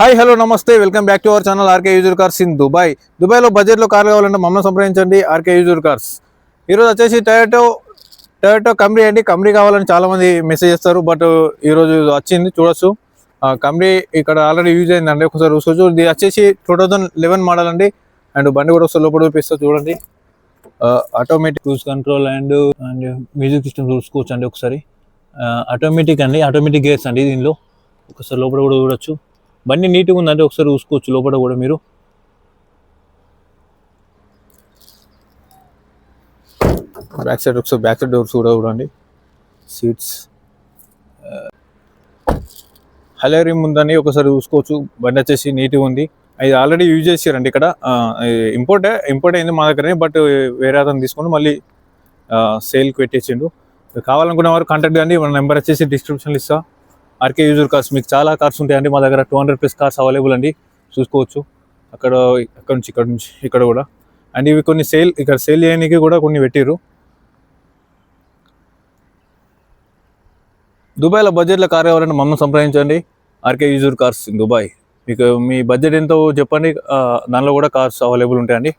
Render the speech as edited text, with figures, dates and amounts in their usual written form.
Hi hello namaste welcome back to our channel RK used cars in Dubai. దుబాయ్లో బడ్జెట్లో car కావాలంటే మమ్మల్ని సంప్రదించండి ఆర్కే యూజర్ కార్స్. ఈరోజు వచ్చేసి టొయోటో కంరీ అండి. కంరీ కావాలని చాలామంది మెసేజ్ చేస్తారు, బట్ ఈరోజు వచ్చింది చూడొచ్చు. కంరీ ఇక్కడ ఆల్రెడీ యూజ్ అయిందండి, ఒకసారి చూసుకోవచ్చు. ఇది వచ్చేసి 2011 మోడల్ అండి. అండ్ బండి కూడా ఒకసారి లోపల చూపిస్తా చూడండి. Automatic cruise control and music system చూసుకోవచ్చు అండి. ఒకసారి ఆటోమేటిక్ అండి, ఆటోమేటిక్ గేర్స్ అండి దీనిలో. ఒకసారి లోపల కూడా చూడొచ్చు. బండి నీట్గా ఉందంటే ఒకసారి చూసుకోవచ్చు లోపల కూడా మీరు. బ్యాక్ సైడ్ ఒకసారి బ్యాక్ సైడ్ డోర్స్ కూడా చూడండి. సీట్స్ హలో రిమ్ ఉందని ఒకసారి చూసుకోవచ్చు. బండి వచ్చేసి నీట్గా ఉంది. అది ఆల్రెడీ యూజ్ చేసారండి ఇక్కడ. ఇంపోర్ట్ అయింది మా దగ్గరనే, బట్ వేరే అతను తీసుకొని మళ్ళీ సేల్కి పెట్టేసిండు. కావాలనుకున్న వారు కాంటాక్ట్ కండి. మన నెంబర్ వచ్చేసి డిస్క్రిప్షన్లో ఇస్తా. ఆర్కే యూజర్ కార్స్, మీకు చాలా కార్స్ ఉంటాయండి మా దగ్గర. 200+ కార్స్ అవైలబుల్ అండి, చూసుకోవచ్చు. అక్కడ నుంచి ఇక్కడ కూడా. అండ్ ఇవి కొన్ని ఇక్కడ సేల్ చేయడానికి కూడా కొన్ని పెట్టిర్రు. దుబాయ్లో బడ్జెట్లో కార్ కావాలంటే మమ్మల్ని సంప్రదించండి RK used cars in Dubai. మీకు మీ బడ్జెట్ ఎంతో చెప్పండి, దానిలో కూడా కార్స్ అవైలబుల్ ఉంటాయండి.